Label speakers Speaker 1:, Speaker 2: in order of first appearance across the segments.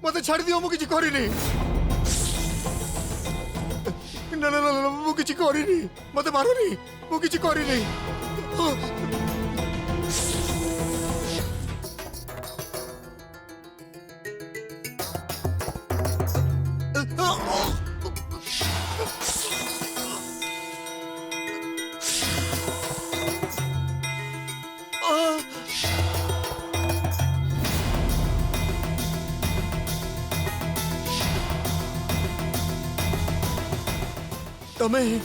Speaker 1: मत छाड़ दियो मुझे करनी ना ना ना मुझे करनी मत मारनी मुझे करनी तमें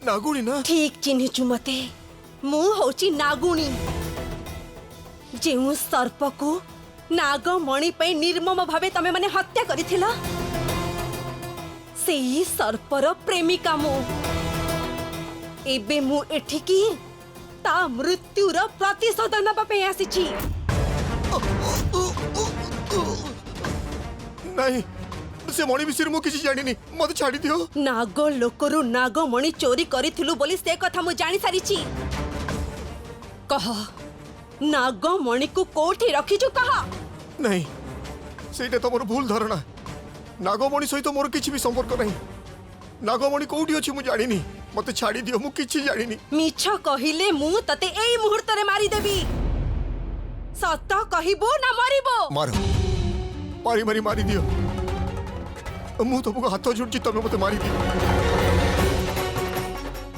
Speaker 1: नागुणी ना
Speaker 2: ठीक चिन्हिचु मते मु होची नागुणी जेउ सर्प को नागमणि पे निर्मम भावे तमे माने हत्या करिथिला सेही सर्पर प्रेमिका मु एबे मु एठिकी ता मृत्युर प्रतिशोध नबा पे आसीची
Speaker 1: नहीं से मणि विषय मु किसी जानिनी मत छाड़ी दियो
Speaker 2: नाग लोकरु नागमणि चोरी करिथिलु बोली से कथा मु जानि सारिची कह नागमणि को कोठी रखिजु कह
Speaker 1: नहीं सेटा तमर भूल धारणा नागमणि सहित मोर किछि भी संपर्क नहीं नागमणि कोठी अछि मु जानिनी मत छाड़ी दियो मु किछि जानिनी
Speaker 2: मिछ कहिले मु तते एई मुहूर्त रे मारी देबी सत कहिबो ना मरिबो
Speaker 1: मारो मारी मारी मारी दियो मु तुमको हाथ जोड़ी तमें मत मारी दियो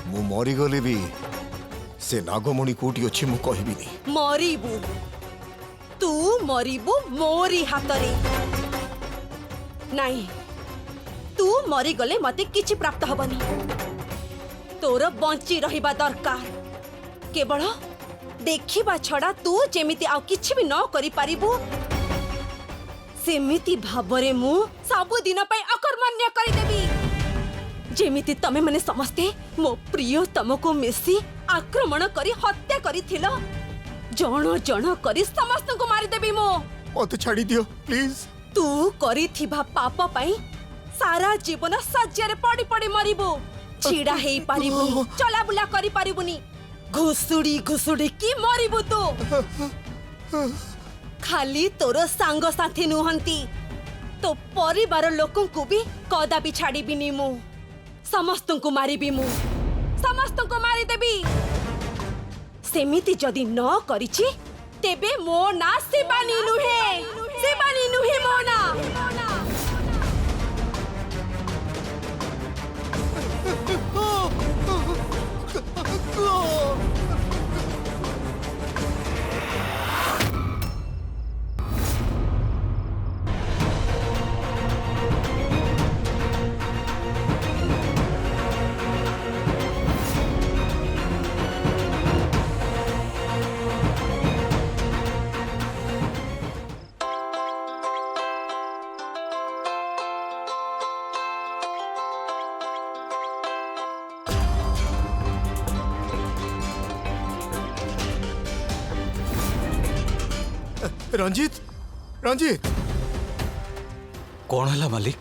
Speaker 1: मु मरी गले भी से नागमणि कोठी अछि मु कहबी नहीं
Speaker 2: मरिबू तू मरिबू मोरी हातरे नहीं तू मरी गले मते किछि प्राप्त हबनी तोर बंची रहिबा दरकार केवल देखिबा छड़ा तू जेमिति आ किछि भी न करि पारिबू सेमिति भाबरे मु सबु दिन पय अकर्मण्य करि देबी जेमिति तमे माने समस्ते मो प्रिय तमको मिसी आक्रमण करी हत्या करिथिलो जण जण करी समस्त को मारी देबी मो
Speaker 1: मत छाड़ी दियो प्लीज
Speaker 2: तू करिथिबा पाप पई सारा जीवन सज्जरे पड़ी पड़ी मरिबो छिड़ा हेई पारिबो चला बुला करि पारिबुनी घुसुडी घुसुडी की मरिबो तो खाली तोर सांग साथी नुहंती तो परिवार लोकों को भी कदापि छाड़ीबिनी मु समस्त को मारिबी मु समस्त को मारी देबी सेमिति जदि न करिछि तेबे मो ना शिवानी नुहे मो ना
Speaker 1: रंजीत रंजीत
Speaker 3: कौन है मालिक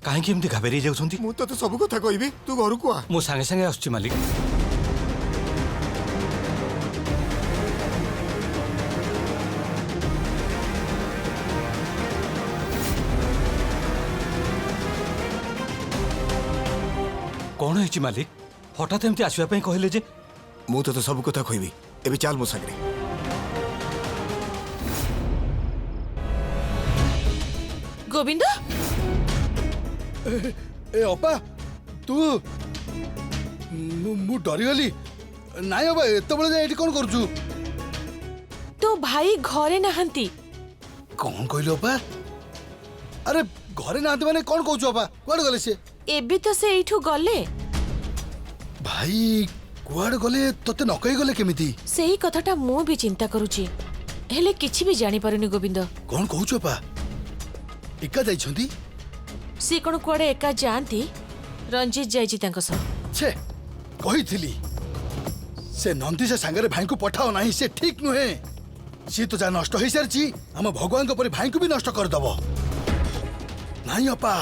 Speaker 3: कहीं एमती घाबेरी जाउछंती
Speaker 1: मु तो सब कथा कहबी तू घर को आ
Speaker 3: मु संगे संगे आसुची मालिक कौन है मालिक हठात एमती आसवा पई कहले जे
Speaker 1: मु तो सब कथा कहबी एबे चल मो संगे
Speaker 2: गोविंद
Speaker 4: ए अपा तू मु डरी गली नाइ अबा एत बळे जाय एठी कोन करजु
Speaker 2: तो भाई घरे नहंती
Speaker 4: कोन कहलो अपा अरे घरे नाते माने कोन कहजु अपा कोड गले से
Speaker 2: एबे तो से एठू गले
Speaker 4: भाई कुआड गले तते न कहि गले केमिति
Speaker 2: सेही कथाटा मु भी चिंता करूची
Speaker 5: हेले किछि भी जानी पारुनी गोविंद।
Speaker 4: कौन कहूछ अपा एका जाइछंती
Speaker 5: सी कोन कुआडे एका जानती रंजीत जाइछि तांको सह।
Speaker 4: छे कहिथिली से नंदी से सांगरे भाई को पठाओ नहीं से ठीक नुहे। सी तो जा नष्ट होई सारची हम भगवान को परि भाई को भी नष्ट कर दबो। नहीं अपा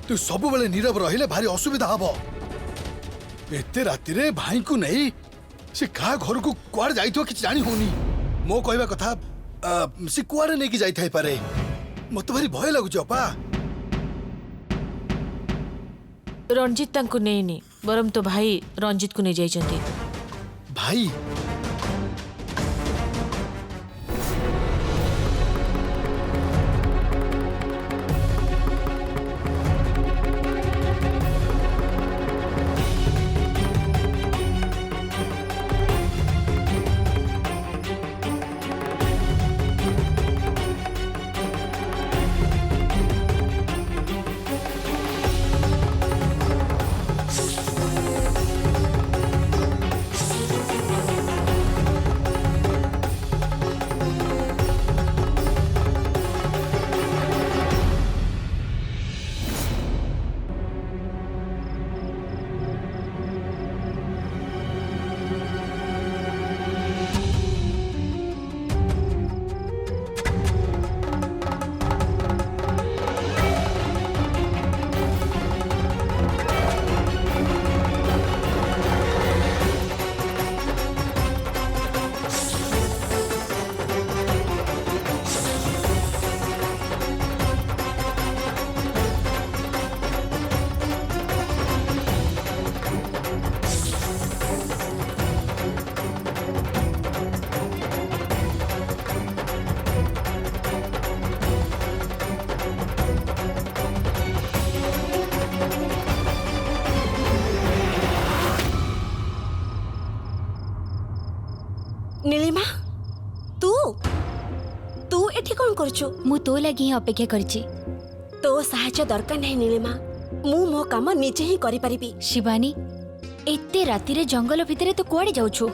Speaker 4: तू सब बेले नीरव रहिले भारी असुविधा हबो। एते राति रे भाई को नहीं से का घर को कुआड़ जाइतो कि जानी होनी। मो कहबा कथा से कुआड़े नहीं कि जाई थाई पारे मत भारी भय लागुछ अपा।
Speaker 5: रंजीत तांको नेनी बरम तो भाई रंजीत को नहीं जाइछंती।
Speaker 4: भाई
Speaker 2: नीलिमा तू तू एठी कोन करछु?
Speaker 6: मु तो लगी ही अपेक्षा करछि।
Speaker 2: तो सहायता दरकार नहीं नीलिमा। मु मो काम निजे ही करि परिबी।
Speaker 6: शिवानी एते राति रे जंगल भितरे तो कुआडे जाउछु?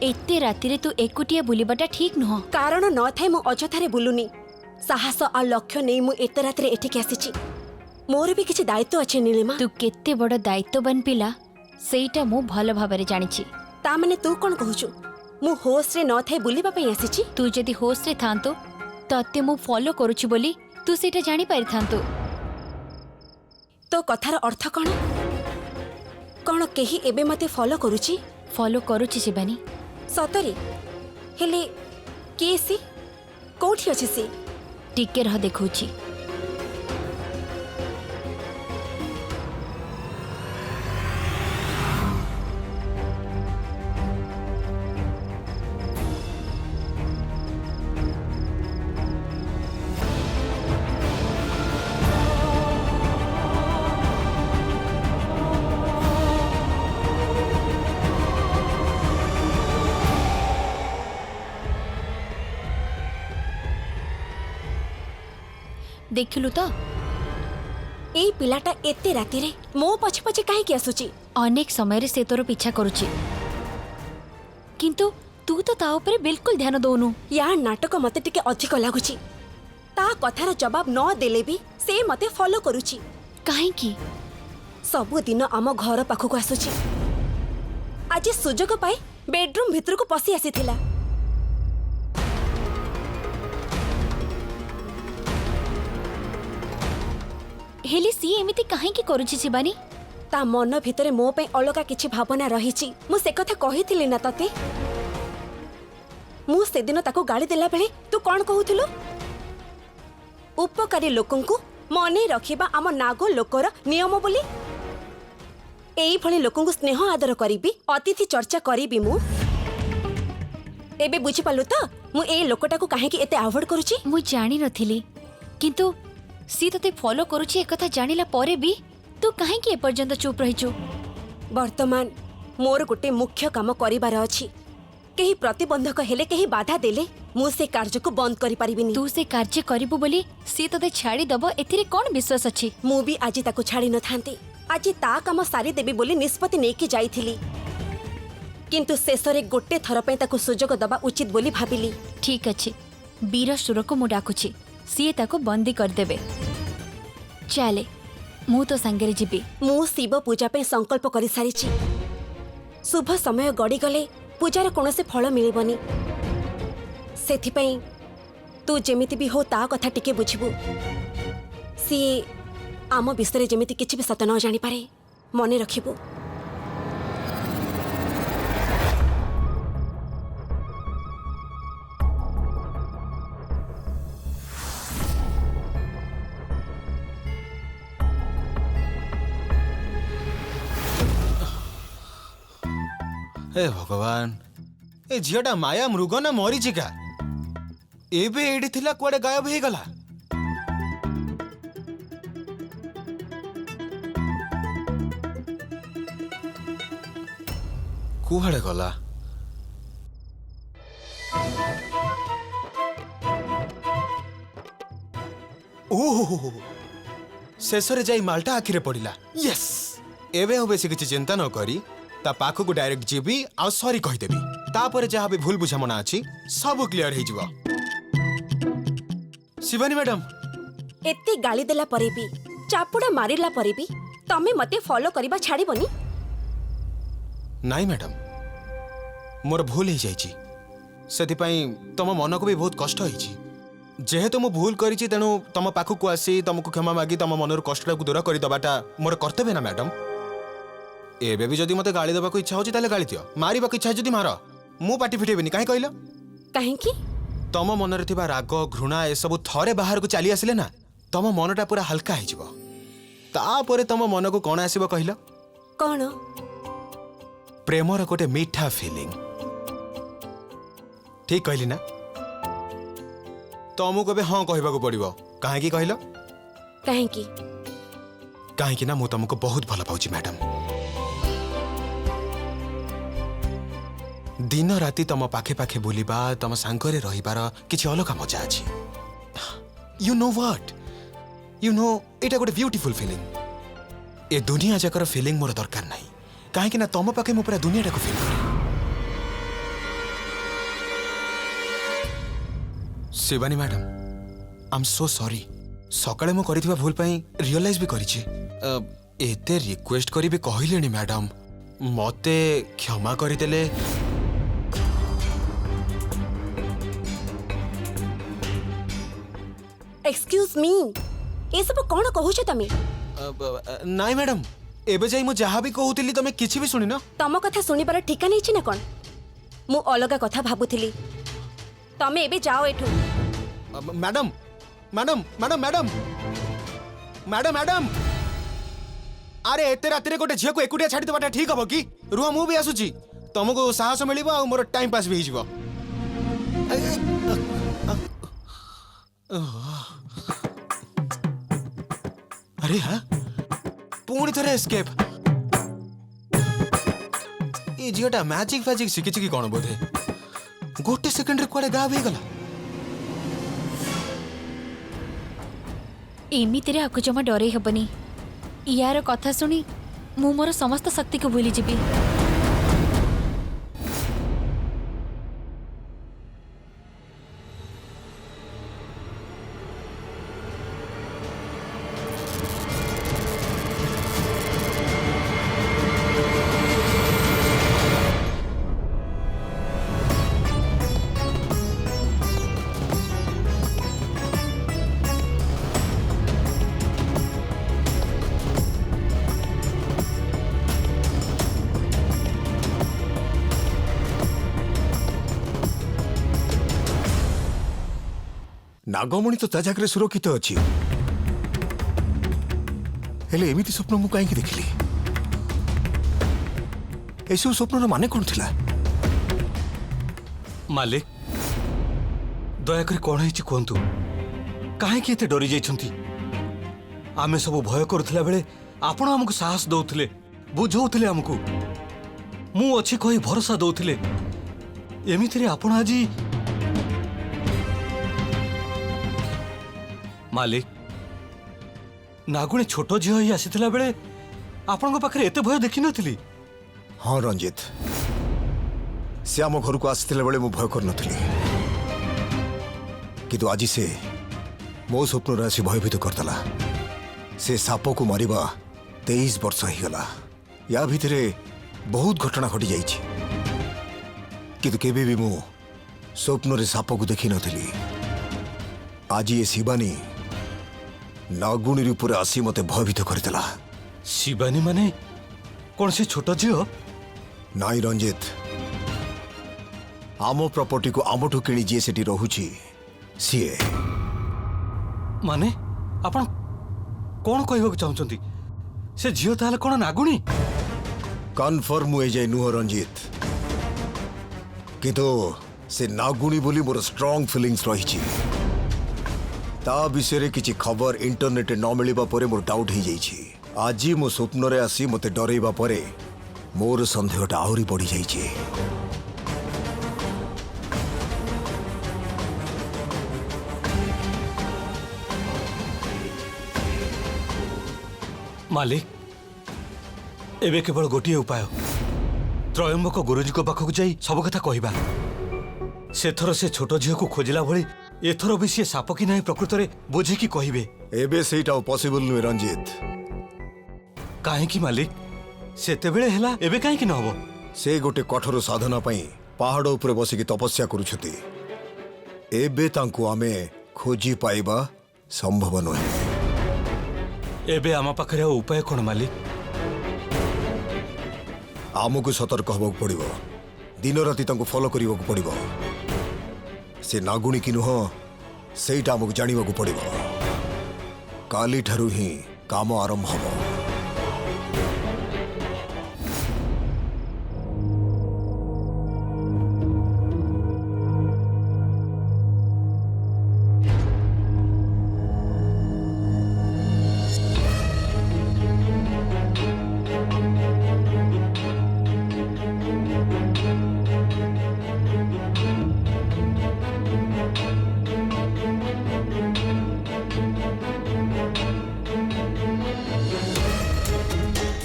Speaker 6: एते राति रे तू एकुटिया बुलिबाटा ठीक नुह।
Speaker 2: कारण न थाए मु अजथारे बुलुनी। साहस आ लक्ष्य नहीं मु एते राति रे एठी आसीछि। मोर भी किछि दायित्व अछि नीलिमा।
Speaker 6: तू केते बड़ दायित्ववान पिला सेटा मु भल भाबरे जानिछि।
Speaker 2: ता माने तू कोन कहूछु? मु होश रे न थाए बुलिबा पई आसीछि।
Speaker 6: तू जदि होश रे थांतो तते मु फॉलो करूछि बोली तू सेटा जानि पारि थांतो।
Speaker 2: तो कथार अर्थ कोन? कोन केही एबे मते फॉलो करूछि?
Speaker 6: फॉलो करूछि शिवानी।
Speaker 2: सतरे हेले के सी कोठी अछि सी?
Speaker 6: टिके रह देखौछि। देखिलु तो
Speaker 2: एई पिलाटा एते राति रे मो पछे पछे काहे कि आसुची?
Speaker 6: अनेक समय रे से तोर पीछा करूची किंतु तू तो ता ऊपर बिल्कुल ध्यान दोनु।
Speaker 2: या नाटक मते टिके अधिक लागुची। ता कथार जवाब न देले भी से मते फॉलो करूची।
Speaker 6: काहे की
Speaker 2: सबु दिन आम घर पाखକୁ आसुची। आज सुजोग पाए बेडरूम भितर को पसी आसीथिला।
Speaker 6: हेली सी एमिति काहे की करूची शिवानी?
Speaker 2: ता मन भितरे मो पे अलगा किछि भावना रहिछि। मु से कथा कहिथिली ना तते। मु से दिन ताको गाली देला बेले तू कोन कहउथिलु? उपकारी लोकंकु मने रखिबा आम नागो लोकर नियम बोली। एई भली लोकंकु स्नेह आदर करिबी, अतिथि चर्चा करिबी मु। एबे बुझि पालु त मु एई लोकटाको काहे की एते अवॉइड करूची?
Speaker 6: मु जानि नथिली किंतु सी तते फॉलो करूची एक कथा जानिला परे भी तू काहे की एपर्यंत चुप रहिछु?
Speaker 2: वर्तमान मोर गोटे मुख्य काम करिबार अछि। केही प्रतिबंधक हेले केही बाधा देले मु से कार्य को बंद करि परिबिनी।
Speaker 6: तू से कार्य करिबु बोली सी तते छाड़ी दबो एथिरे कोन विश्वास अछि?
Speaker 2: मु भी आज ताको छाड़ी न थांती। आज ता काम सारी देबी बोली निष्पत्ति नेकी जाईथिली। किंतु शेषरे गोटे थर पे ताको सुजोग दबा उचित बोली भाबिली।
Speaker 6: ठीक अछि वीर सुर को मु डाकुची सीए ताको बंदी करदेबे चले मु तो संगे जीवी
Speaker 2: मु शिव पूजा पे संकल्प कर सारी शुभ समय गड़ी गले पूजार कौन से फल मिलबनी सेथिपई तू जेमिति भी हो ता कथा टिके बुझिबु सी आम विषय जेमिति किछि भी सत न जानि पारे मने रखिबु।
Speaker 7: हे भगवान ए झीटा माया मृग ना मरीची का एबे एडी थिला कुआडे गायब हे गला। कुआडे गला ओहो शेषरे जाई माल्टा आखिरे पड़िला यस एबे हो बेसी किछि चिंता न करी ता पाखो को डायरेक्ट जीबी आ सॉरी कहि देबी तापर जहा भी भूल बुझामना अछि सब क्लियर हे जिवो। शिवानी मैडम
Speaker 2: एत्ते गाली देला परे भी चापुड़ा मारिला परे भी तमे मते फॉलो करिबा छाड़ीबनी।
Speaker 7: नाई मैडम मोर भूल हे जाइछि सेति पई तम मन को भी बहुत कष्ट होइछि जेहेतु मु भूल करिछि तेनु तम पाखो को आसी तुमको क्षमा मागी तम मनर कष्ट को दूर करि दबाटा मोर कर्तव्य ना मैडम। एबे भी जदि मते गाली देबाको इच्छा होछि ताले गाली दियो मारिबा को इच्छा जदि मार मु पाटी फिटेबिनी काहे कहलो
Speaker 2: काहे की
Speaker 7: तम मनरे थिबा राग घृणा ए सब थरे बाहर को चली आसिले ना तम मनटा पूरा हल्का हे जिवो तापरे तम मन को कोन आसीबो कहलो
Speaker 2: कौन
Speaker 7: प्रेमर गोटे मीठा फीलिंग ठीक कहली ना तुमको भी हाँ कहबा को पड़िबो काहे की कहलो काहे की ना मु तुमको बहुत भल पाउची मैडम दिन राति तम पाखे पाखे बुलिबा तम सांगरे रहिबार किछि अलग मजा अछि you know what you know एटा गोटे ब्यूटीफुल फीलिंग ए दुनिया जाकर फीलिंग मोर दरकार नाही काहे कि ना तम पाखे मु पूरा दुनियाटा को फील करे। Shivani madam I am so sorry सकाळे मु करिथिबा भूल पई रियलाइज भी करिछि एते रिक्वेस्ट करी भी कहिलेनी मैडम मते क्षमा करि देले
Speaker 2: एक्सक्यूज मी ए सब कौन कहू तमे
Speaker 7: नाई मैडम एबे जाई मु जहा भी कहूतिली तमे किछि भी सुनि न
Speaker 2: तम कथा सुनिबार ठिका नहीं छी ना कौन मु अलगा कथा भाबुथिली तमे एबे जाओ एठू।
Speaker 7: Madam madam madam madam madam madam अरे एते राति रे गोटे झिया को एकुटिया छाडी देबाटा ठीक हबो कि रुह मु भी आसुची तुमको साहस मिलिबो आ मोर टाइम पास भी हो जिवो। अरे हाँ पुणी थरे एस्केप ये झीटा मैजिक फैजिक शिखी कि कौन बोधे गोटे सेकेंड रे कुआडे गायब हो गला।
Speaker 6: एमितिरे आकु जमा डरे हेबनी यार कथा सुनी मु मोर समस्त शक्ति को भूली जीवी।
Speaker 1: नागमणि तो ता जागरे सुरक्षित अछि हेले एमिति स्वप्न मु काहे देखिली एसु स्वप्नर माने कोन थिला
Speaker 3: मालिक दयाकर कौन है कहतु कहीं एते डरी जाइछंती आमे सब भय करुथिला बेले आपण हमको साहस दउथिले बुझौथिले हमको मु अछि कहि भरोसा दउथिले एमितिरे आपण आजी मालिक नागुणी छोट झील ही आसीथिला बेले आपण पाखे एते भय देखि नथिली।
Speaker 1: हाँ रंजित से आम घर को आसला बेले मु भय कर नथिली किंतु आज से मो स्वप्न आसी भयभीत करदेला से साप को मारिबा 23 वर्ष ही गला या भितरे बहुत घटना घटी जाइछि किंतु केबे भी मु स्वप्न रे साप को देखि नथिली आज ये शिवानी नागुणी रूप आसी मते भयभीत करदेला
Speaker 3: शिवानी माने कौन से छोट झील
Speaker 1: नाई रंजित आम प्रॉपर्टी को आमठू किणी जी सेठी रहुछि सीए
Speaker 3: माने आपण कौन कहबाक चाहछंती से झील ताले कौन नागुणी
Speaker 1: कन्फर्म हुए जाए नुह रंजित किंतु से नागुणी बोली मोर स्ट्रांग फीलिंग्स रही ता विषय किछि खबर इंटरनेट न मिलिबा परे मोर डाउट ही जाइछि आज मो स्वप्न रे आसी मते डरेबा परे मोर संदेहटा आहुरी बढ़ी जाइछि
Speaker 3: मालिक एबे केवल गोटे उपाय त्रयंबक गुरुजी को पाखक जाई सब कथा कहबा सेथर से छोट झील को खोजिला भली एथर भी सी साप कि नहीं प्रकृत रे बुझे कि कहबे
Speaker 1: एबे सेटा पॉसिबल नुहे रंजित
Speaker 3: काहे मालिक सेतेबेले हेला एबे काहे न हबो
Speaker 1: से गोटे कठोर साधना पई पहाड़ ऊपर बसिकी तपस्या करूछथि एबे तांको आमे खोजी पाइबा संभव नुहे
Speaker 3: एबे आमा पाखरे उपाय कोन मालिक
Speaker 1: आमको सतर्क हबाक पड़िबो दिन राति तांको फॉलो करिबाक पड़िबो से नागुणी कि नुह सेटा आमको जानिबाक पड़िबो काली ठारू ही काम आरंभ हबो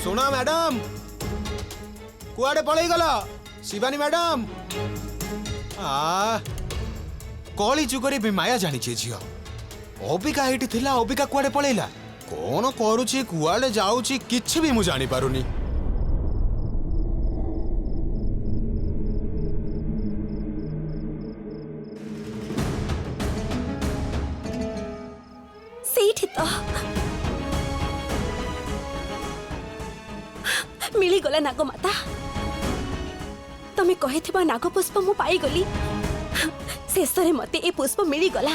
Speaker 7: सुना मैडम कुआडे पळई गला शिवानी मैडम कली जुगरे भी माया जानी झियो अबिका एठी थिला अबिका कुआडे पळईला कौन करूची कुआडे जाऊची किछि भी मु जानी पारुनी
Speaker 2: ସେଇଠି ତ ମିଳିଗଲା ନାଗମାତା ତମେ କହିଥିବା ନାଗପୁଷ୍ପ ମୁଁ ପାଇଗଲି ଶେଷରେ ମତେ ଏ ପୁଷ୍ପ ମିଳିଗଲା